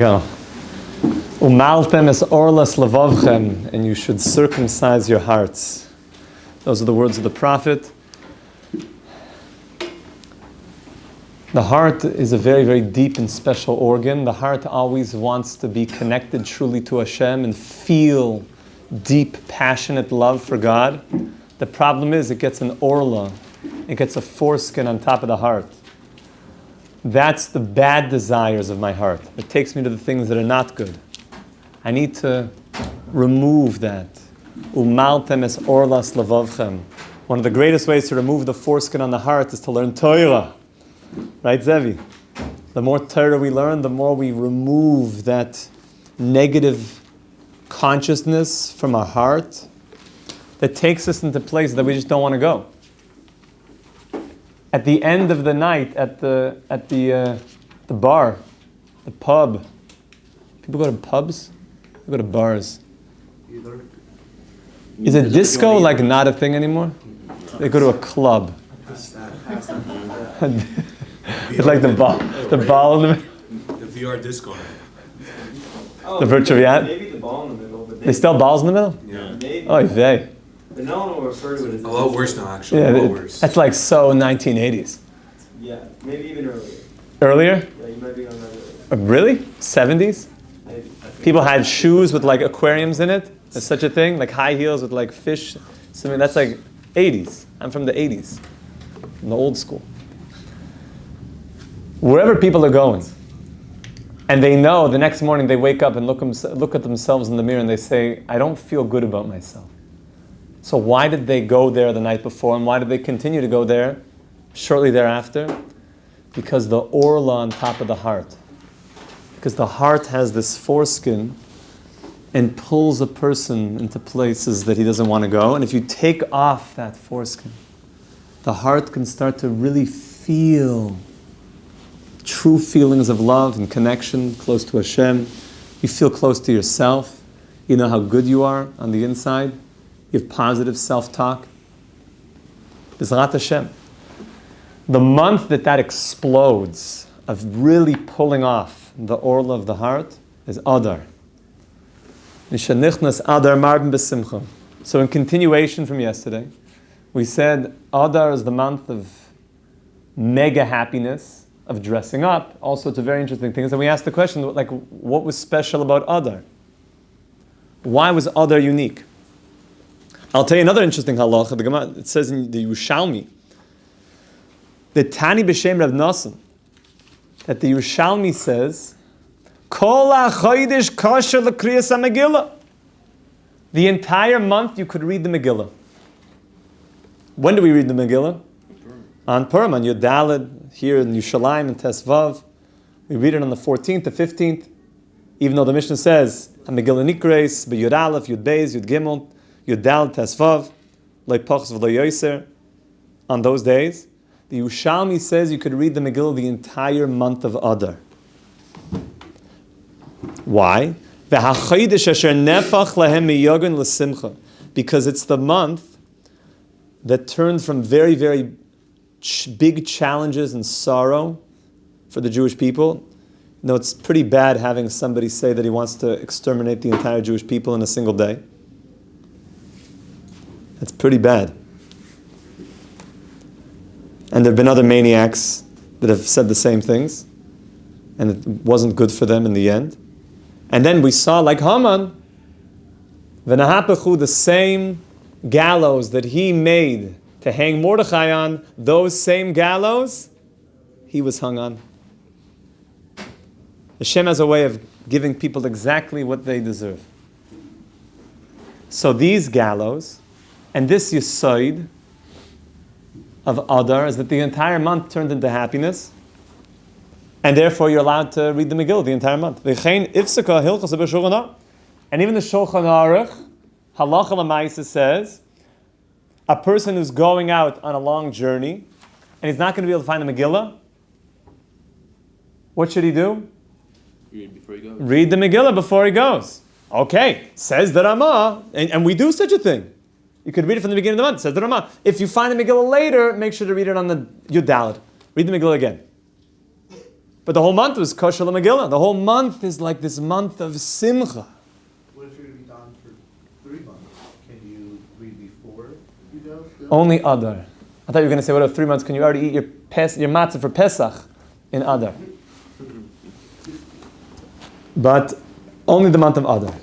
Yeah. Umaltem es orlas levavchem, and you should circumcise your hearts. Those are the words of the prophet. The heart is a very, very deep and special organ. The heart always wants to be connected truly to Hashem and feel deep, passionate love for God. The problem is it gets an orla. It gets a foreskin on top of the heart. That's the bad desires of my heart. It takes me to the things that are not good. I need to remove that. Umaltem es orlas levavchem. One of the greatest ways to remove the foreskin on the heart is to learn Torah. Right, Zevi? The more Torah we learn, the more we remove that negative consciousness from our heart that takes us into places that we just don't want to go. At the end of the night, at the bar, the pub. People go to pubs? They go to bars. Is a disco like not a thing anymore? They go to a club. It's like the ball in the middle. The VR disco. The virtual reality. Maybe the ball in the middle. But They still balls in the middle? Yeah. Maybe. Oh, they. But no one will refer to it as A lot worse now, actually. Yeah, a lot worse. that's like so 1980s. Yeah, maybe even earlier. Earlier? Yeah, you might be on that earlier. Really? 70s? Maybe. People had shoes with like aquariums in it. There's such a thing, like high heels with like fish. Something that's like 80s. I'm from the 80s, from the old school. Wherever people are going, and they know the next morning they wake up and look at themselves in the mirror and they say, I don't feel good about myself. So why did they go there the night before, and why did they continue to go there shortly thereafter? Because the orla on top of the heart. Because the heart has this foreskin and pulls a person into places that he doesn't want to go. And if you take off that foreskin, the heart can start to really feel true feelings of love and connection, close to Hashem. You feel close to yourself. You know how good you are on the inside. You have positive self-talk. B'ezrat Hashem. The month that explodes of really pulling off the orla of the heart is Adar. Adar marbim b'simcha. So in continuation from yesterday, we said Adar is the month of mega happiness, of dressing up, all sorts of very interesting things. And we asked the question, like, what was special about Adar? Why was Adar unique? I'll tell you another interesting halacha. The Gemara, it says in the Yerushalmi, the Tani b'shem Rav Nosson, that the Yerushalmi says, Kol ha'chodesh kosher l'kriyas ha'Megillah. The entire month you could read the Megillah. When do we read the Megillah? On Purim, on Yud Daled, here in Yerushalayim and Tesvav. We read it on the 14th, the 15th, even though the Mishnah says, HaMegillah Nikreis, b'Yud Aleph, Yud Beis, Yud Gimel, Yud Daled, Tesvav, Lo Pachs v'Lo Yoser. On those days, the Yerushalmi says you could read the Megillah the entire month of Adar. Why? Because it's the month that turned from very, very big challenges and sorrow for the Jewish people. You know, it's pretty bad having somebody say that he wants to exterminate the entire Jewish people in a single day. That's pretty bad. And there have been other maniacs that have said the same things, and it wasn't good for them in the end. And then we saw, like Haman, V'nahapechu, the same gallows that he made to hang Mordechai on, those same gallows, he was hung on. Hashem has a way of giving people exactly what they deserve. So these gallows, and this Yesod of Adar, is that the entire month turned into happiness, and therefore you're allowed to read the Megillah the entire month. And even the Shulchan Aruch, Halacha L'Maisa says, a person who's going out on a long journey, and he's not going to be able to find the Megillah, what should he do? Read before he goes. Read the Megillah before he goes. Okay, says the Ramah, and we do such a thing. You could read it from the beginning of the month, says the Ramah. If you find the Megillah later, make sure to read it on the Yud Daled. Read the Megillah again. But the whole month was kosher Megillah. The whole month is like this month of simcha. What if you're going to be gone for 3 months? Can you read before you go? Still? Only Adar. I thought you were going to say, what if 3 months? Can you already eat your matzah for Pesach in Adar? But only the month of Adar.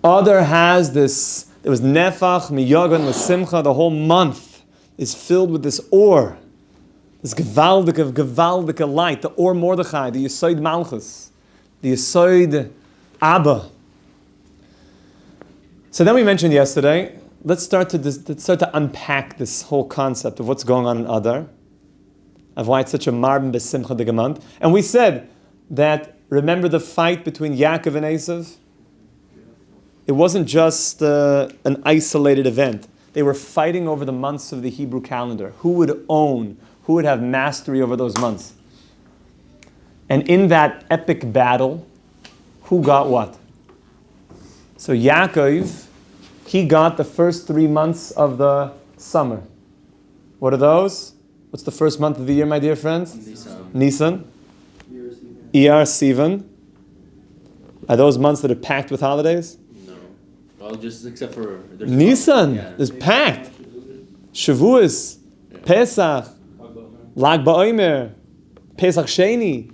Adar has this, it was nefach, miyagan, l'simcha. The whole month is filled with this or. This gewaldige light, the Or Mordechai, the Yesod Malchus, the Yesod Abba. So then we mentioned yesterday, let's start to unpack this whole concept of what's going on in Adar, of why it's such a marbin besimcha de month. And we said that, remember the fight between Yaakov and Esav? It wasn't just an isolated event. They were fighting over the months of the Hebrew calendar. Who would have mastery over those months? And in that epic battle, who got what? So Yaakov, he got the first 3 months of the summer. What are those? What's the first month of the year, my dear friends? Nisan. Iyar, Sivan. Are those months that are packed with holidays? No. Well, just except for... Nisan is packed. Shavuos, Pesach, Lag BaOmer, Pesach Sheni,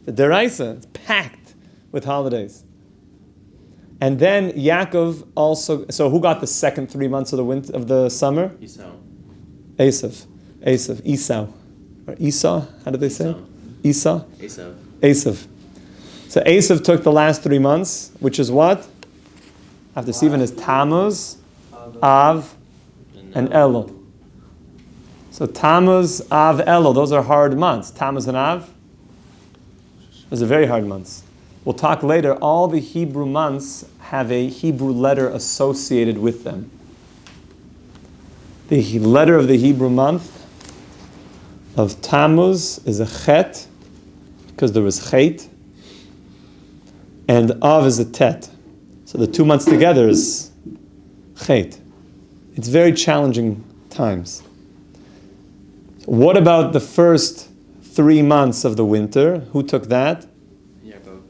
the Deraisa, it's packed with holidays. And then Yaakov also, so who got the second 3 months of the winter, of the summer? Esau. Or Esau, how do they say it? Esau? Esav. So Esav took the last 3 months, which is what? After Sivan is Tammuz, Av, and Elul. So Tammuz, Av, Elul, those are hard months. Tammuz and Av, those are very hard months. We'll talk later, all the Hebrew months have a Hebrew letter associated with them. The letter of the Hebrew month of Tammuz is a Chet, because there was Chet, and Av is a Tet. So the 2 months together is Chet. It's very challenging times. What about the first 3 months of the winter? Who took that?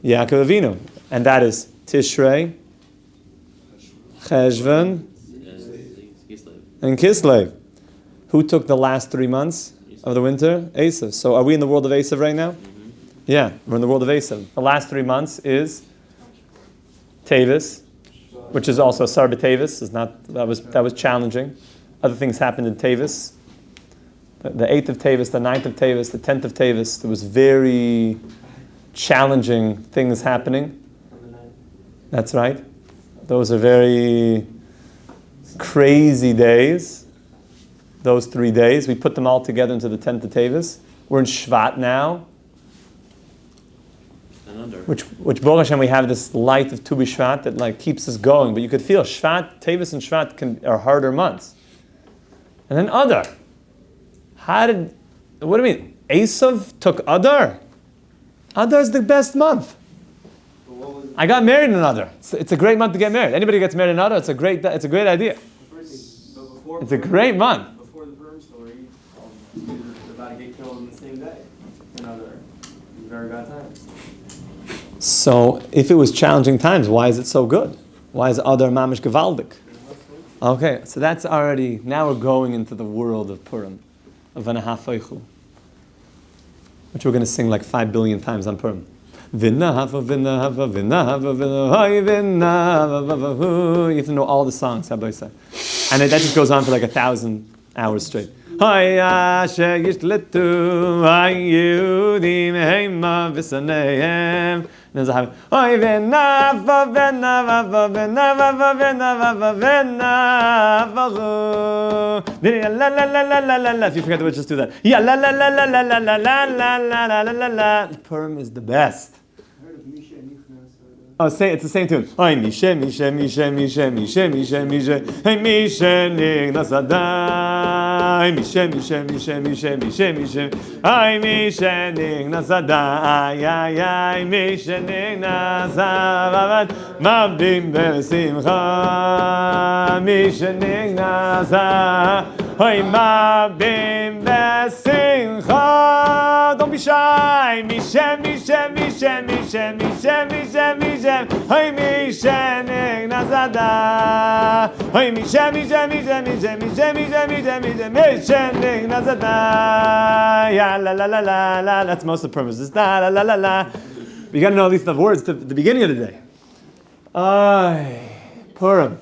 Yaakov Avinu. And that is Tishrei, Cheshvan, and Kislev. Who took the last 3 months of the winter? Esav. So are we in the world of Esav right now? Mm-hmm. Yeah, we're in the world of Esav. The last 3 months is Tevis, which is also Sarba Tevis. That was challenging. Other things happened in Tevis. The 8th of Tevis, the 9th of Tevis, the 10th of Tevis, there was very challenging things happening. That's right. Those are very crazy days. Those 3 days. We put them all together into the 10th of Tevis. We're in Shvat now. Which Baruch Hashem, we have this light of Tu B'Shvat that keeps us going. But you could feel Shvat, Tevis and Shvat are harder months. And then Adar. What do you mean? Esav took Adar? Adar is the best month. I got married in Adar. It's a great month to get married. Anybody gets married in Adar, it's a great idea. It's a great month. Before the Purim story, they're about to get killed on the same day. In Adar. Very bad times. So, if it was challenging times, why is it so good? Why is Adar mamish gevaldik? Okay, so that's already, now we're going into the world of Purim, of Vanahafeichu, which we're going to sing 5 billion times on Purim. Vinna hava, vinna hava, vinna hava, vinna hava, vinna hava. You have to know all the songs, how do I say? And that just goes on for 1,000 hours straight. Hoya sheyishletu hayudim heima v'sanehem. And there's a Oy vinna hava, vinna hava, vinna hava, vinna hava, vinna hava. La la la la la la la. If you forget the words, just do that. Yeah, la la la la la la la la la la la la la. Purim is the best. Oh, it's the same tune. Ay, Mishe, Mishe, Mishe, Mishe, Mishe, Mishe, Mishe. Hey, Mishe, Nignas Adai. Mishe, Mishe, Mishe, Mishe, Mishe, Mishe. Ay, Mishe, Nignas Adai. Ay, ay, Mishe, Nignas Adai. Mabdim besimcha. Mishe, Nignas Adai. Hoy marbim besimcha. Don't be shy. Mishem, Mishem, Mishem, Mishem, Mishem, Mishem, Mishem. Hoy Mishem nignaz Adar. Hoy Mishem, Mishem, Mishem, Mishem, Mishem, Mishem, Mishem, Mishem, Mishem nignaz Adar. Ya la la la la la. That's most of the purpose. It's la la la la la. You got to know at least the words to the beginning of the day. Ay, Purim.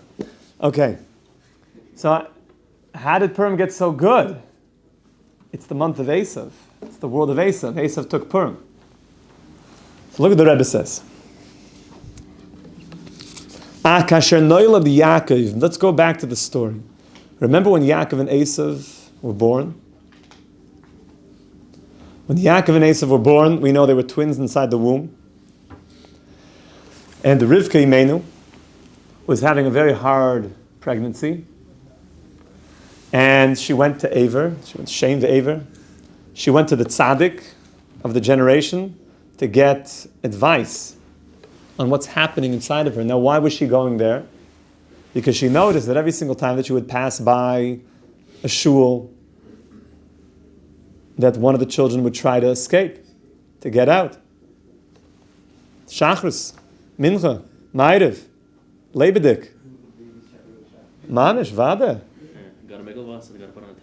Okay. So, how did Purim get so good? It's the month of Esav. It's the world of Esav. Esav took Purim. So look what the Rebbe says. Kasher noilad Yaakov. Let's go back to the story. Remember when Yaakov and Esav were born? When Yaakov and Esav were born, we know they were twins inside the womb. And the Rivka Imenu was having a very hard pregnancy. And she went to Aver. She went to Shem the Aver. She went to the tzaddik of the generation to get advice on what's happening inside of her. Now, why was she going there? Because she noticed that every single time that she would pass by a shul, that one of the children would try to escape, to get out. Shachris, Mincha, Ma'ariv, Leibedik. Mamish, Vade.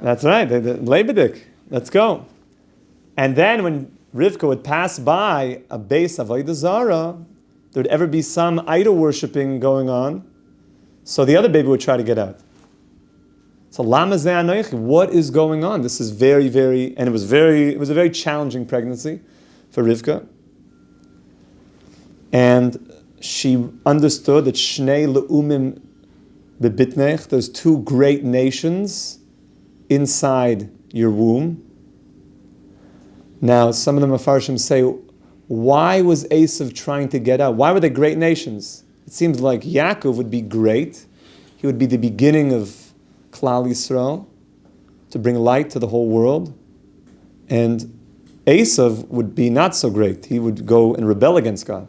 That's right, Leibedik. Let's go. And then when Rivka would pass by a base of Avodah Zarah, there would ever be some idol worshipping going on, so the other baby would try to get out. So Lama Zeh Anoichi, what is going on? This is very, very, and it was a very challenging pregnancy for Rivka. And she understood that Shnei Le'umim Bebitnech, there's two great nations inside your womb. Now, some of the Mefarshim say, why was Esav trying to get out? Why were they great nations? It seems like Yaakov would be great. He would be the beginning of Klal Yisrael, to bring light to the whole world. And Esav would be not so great. He would go and rebel against God.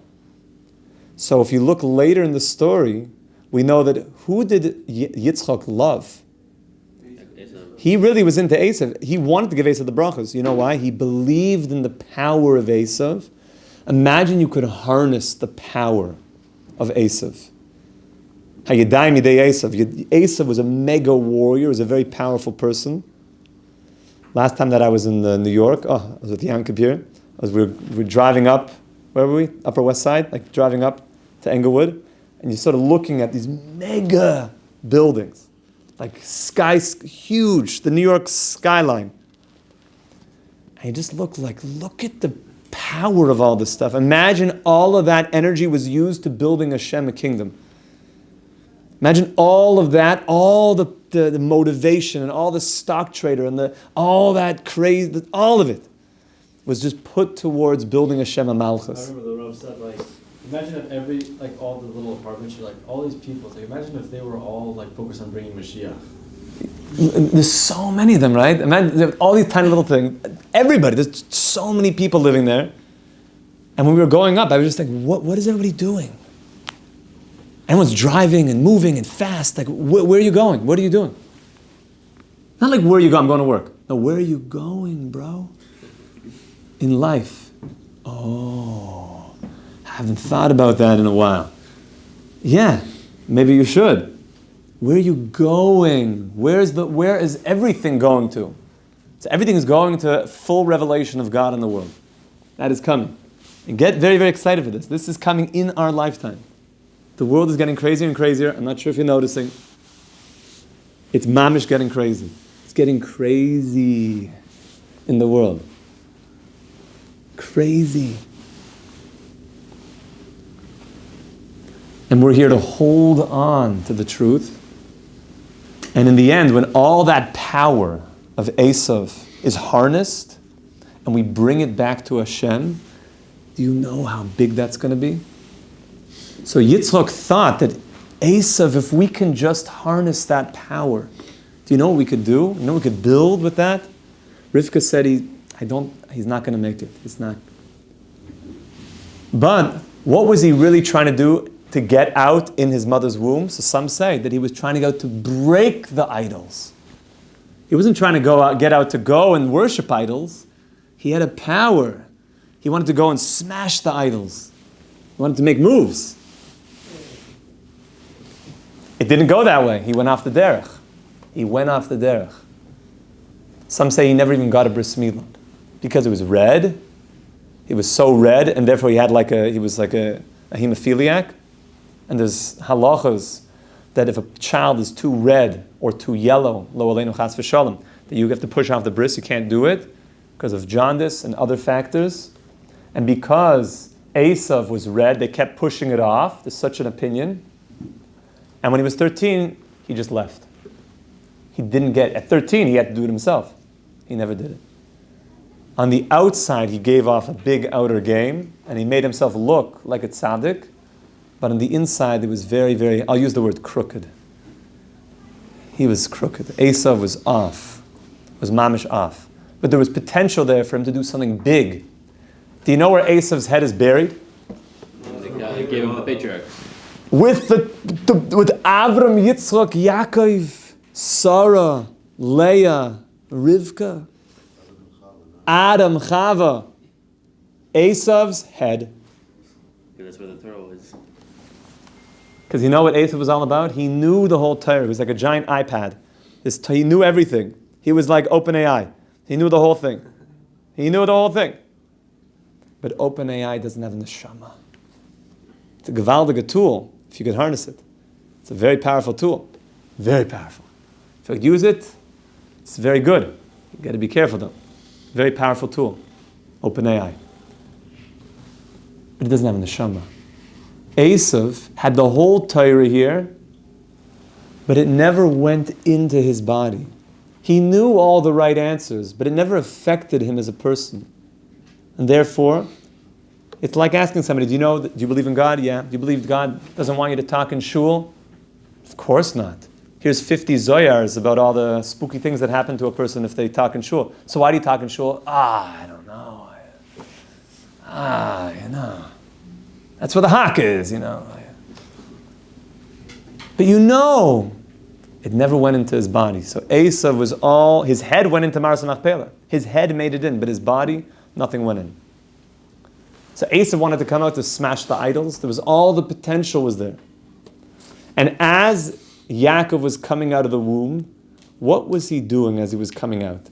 So if you look later in the story, we know that who did Yitzchak love? He really was into Esav. He wanted to give Esav the brachas. You know why? He believed in the power of Esav. Imagine you could harness the power of Esav. Hayadai midei Esav. Esav was a mega warrior, was a very powerful person. Last time that I was in New York, I was with Yankiv here. We were driving up, where were we? Upper West Side, like driving up to Englewood. And you're sort of looking at these mega buildings, like huge, the New York skyline. And you just look at the power of all this stuff. Imagine all of that energy was used to building a kingdom. Imagine all of that, all the motivation and all the stock trader and all that crazy, all of it was just put towards building a Shem Malchus. I remember the Rav said, imagine if all the little apartments, all these people, imagine if they were all focused on bringing Mashiach. There's so many of them, right? Imagine all these tiny little things. Everybody, there's so many people living there. And when we were going up, I was just like, what is everybody doing? Everyone's driving and moving and fast. Where are you going? What are you doing? Not like, where are you going? I'm going to work. No, where are you going, bro? In life. Oh, I haven't thought about that in a while. Yeah, maybe you should. Where are you going? Where is everything going to? So everything is going to full revelation of God in the world. That is coming. And get very, very excited for this. This is coming in our lifetime. The world is getting crazier and crazier. I'm not sure if you're noticing. It's mamish getting crazy. It's getting crazy in the world. Crazy. And we're here to hold on to the truth. And in the end, when all that power of Esav is harnessed and we bring it back to Hashem, do you know how big that's going to be? So Yitzchak thought that Esav, if we can just harness that power, do you know what we could do? You know what we could build with that? Rivka said he's not going to make it. He's not. But what was he really trying to do to get out in his mother's womb? So some say that he was trying to go to break the idols. He wasn't trying to get out to go and worship idols. He had a power. He wanted to go and smash the idols. He wanted to make moves. It didn't go that way. He went off the derech. He went off the derech. Some say he never even got a bris milah because it was red. He was so red, and therefore he was like a hemophiliac. And there's halachas that if a child is too red or too yellow, lo aleinu chas v'shalom, that you have to push off the bris. You can't do it because of jaundice and other factors. And because Esav was red, they kept pushing it off. There's such an opinion. And when he was 13, he just left. He didn't at 13, he had to do it himself. He never did it. On the outside, he gave off a big outer game, and he made himself look like a tzaddik, but on the inside, it was very, very, I'll use the word crooked. He was crooked. Esav was off, was mamish off. But there was potential there for him to do something big. Do you know where Esav's head is buried? They gave him the patriarch. With Avram, Yitzchak, Yaakov, Sarah, Leah, Rivka, Adam, Chava, Esav's head. Yeah, that's where the Torah was. Because you know what Esav was all about? He knew the whole Torah. It was like a giant iPad. He knew everything. He was like OpenAI. He knew the whole thing. He knew the whole thing. But OpenAI doesn't have a neshama. It's a gewaldige tool, if you could harness it. It's a very powerful tool. Very powerful. If you use it, it's very good. You got to be careful though. Very powerful tool. OpenAI. But it doesn't have a neshama. Esav had the whole Torah here, but it never went into his body. He knew all the right answers, but it never affected him as a person. And therefore, it's like asking somebody, do you believe in God? Yeah. Do you believe God doesn't want you to talk in shul? Of course not. Here's 50 zoyars about all the spooky things that happen to a person if they talk in shul. So why do you talk in shul? I don't know. That's where the hawk is, But it never went into his body. So Esav was his head went into Maras Machpelah. His head made it in, but his body, nothing went in. So Esav wanted to come out to smash the idols. All the potential was there. And as Yaakov was coming out of the womb, what was he doing as he was coming out?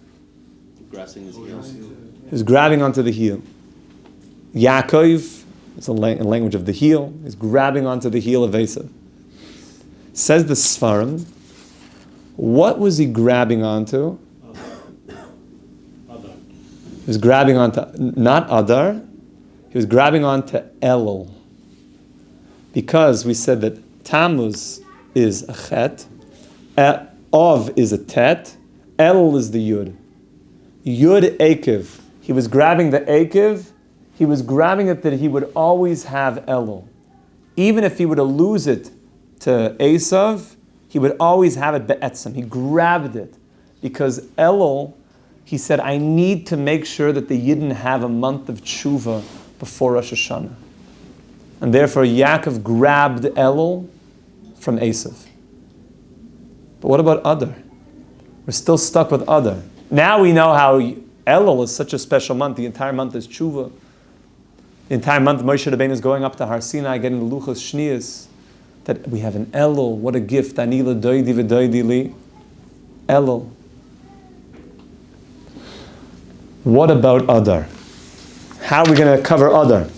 Grasping his heels. He was grabbing onto the heel. Yaakov, it's a language of the heel, is grabbing onto the heel of Esav. Says the Sfarim, what was he grabbing onto? Adar. He was grabbing onto, not Adar, he was grabbing onto Elul. Because we said that Tammuz is a chet, Av is a tet, Elul is the Yud. Yud Akev. He was grabbing the Akev, he was grabbing it that he would always have Elul. Even if he were to lose it to Esav, he would always have it be'etzem. He grabbed it. Because Elul, he said, I need to make sure that the Yidden have a month of tshuva before Rosh Hashanah. And therefore Yaakov grabbed Elul from Esav. But what about Adar? We're still stuck with Adar. Now we know how Elul is such a special month. The entire month is tshuva. The entire month Moshe Rabbeinu is going up to Har Sinai, getting the Luchas Shniyas. That we have an Elul, what a gift. Anila doidi v'doidi li. Elul. What about Adar? How are we going to cover Adar?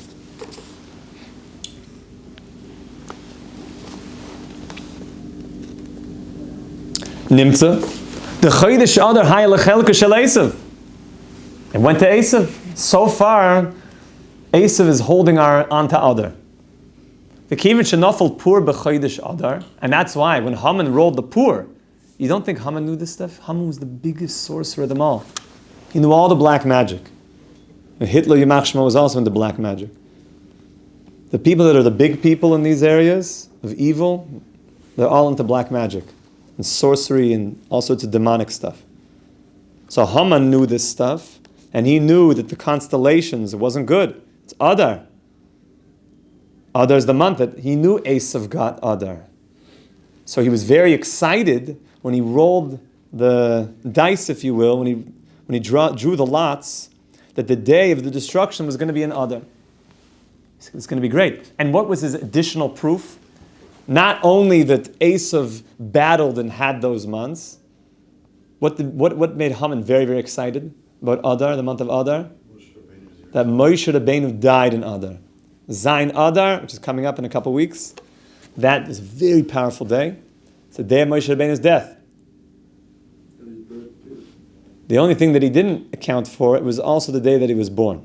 Nimtza. The Chodesh Adar haya lechelka shel Esav. It went to Esav. So far, Esav is holding onto Adar. The Kivin Shenafel Pur b'Chodesh Adar, and that's why when Haman rolled the Pur, you don't think Haman knew this stuff? Haman was the biggest sorcerer of them all. He knew all the black magic. And Hitler Yamach Shmo was also into black magic. The people that are the big people in these areas of evil, they're all into black magic and sorcery and all sorts of demonic stuff. So Haman knew this stuff, and he knew that the constellations, it wasn't good. It's Adar. Adar is the month that he knew Esav got Adar. So he was very excited when he rolled the dice, if you will, when he drew the lots, that the day of the destruction was going to be an Adar. It's going to be great. And what was his additional proof? Not only that Esav battled and had those months, what made Haman very, very excited about Adar, the month of Adar? That Moshe Rabbeinu died in Adar. Zayin Adar, which is coming up in a couple weeks, that is a very powerful day. It's the day of Moshe Rabbeinu's death. The only thing that he didn't account for, it was also the day that he was born.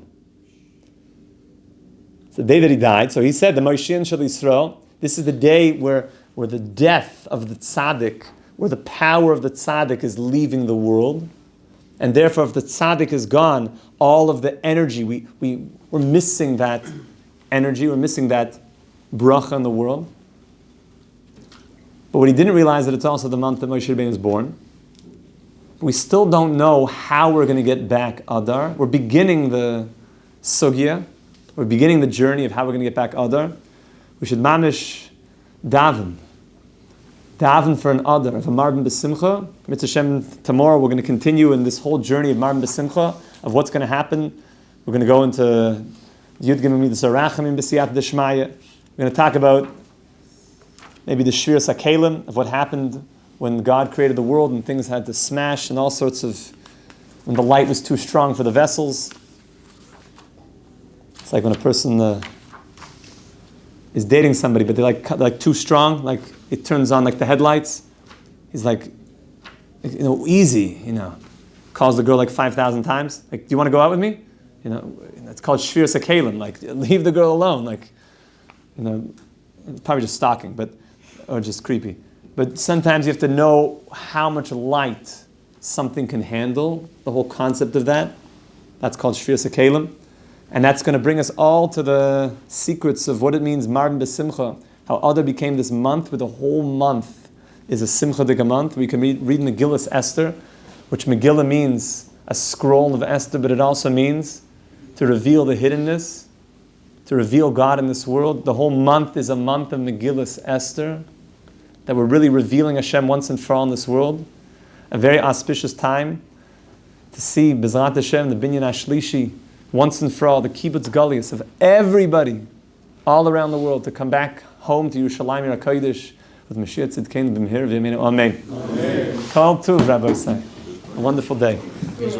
It's the day that he died. So he said, the Moshiach Shel Yisrael, this is the day where the death of the tzaddik, where the power of the tzaddik is leaving the world. And therefore, if the tzaddik is gone, all of the energy, we're missing that energy, we're missing that bracha in the world. But what he didn't realize that it's also the month that Moshe Rabbeinu was born. We still don't know how we're going to get back Adar. We're beginning the sugya. We're beginning the journey of how we're going to get back Adar. We should mamish daven for an Adar, of a Marbin B'Simcha. Mitzvah Shem, tomorrow we're going to continue in this whole journey of Marbin B'Simcha, of what's going to happen. We're going to go into Yud Gimel Midas HaRachamim B'Siyat D'Shmaya. We're going to talk about maybe the Shviras HaKelim, of what happened when God created the world and things had to smash and all sorts of, when the light was too strong for the vessels. It's like when a person is dating somebody, but they're like too strong, like it turns on like the headlights. He's like, easy, calls the girl like 5,000 times. Like, do you want to go out with me? It's called Shviras HaKelim, like leave the girl alone, like, it's probably just stalking, or just creepy. But sometimes you have to know how much light something can handle, the whole concept of that. That's called Shviras HaKelim. And that's going to bring us all to the secrets of what it means, Marbin B'Simcha, how Adar became this month, where the whole month is a Simcha Dika month. We can read Megillas Esther, which Megillah means a scroll of Esther, but it also means to reveal the hiddenness, to reveal God in this world. The whole month is a month of Megillas Esther, that we're really revealing Hashem once and for all in this world. A very auspicious time to see B'ezrat Hashem, the Binyan HaShlishi, once and for all, the Kibbutz Galius of everybody all around the world to come back home to Yerushalayim HaKodesh with Mashiach Tzidkeinu B'mehir V'yameinu. Amen. Amen. Kol Tuv, Rabbi Say. A wonderful day.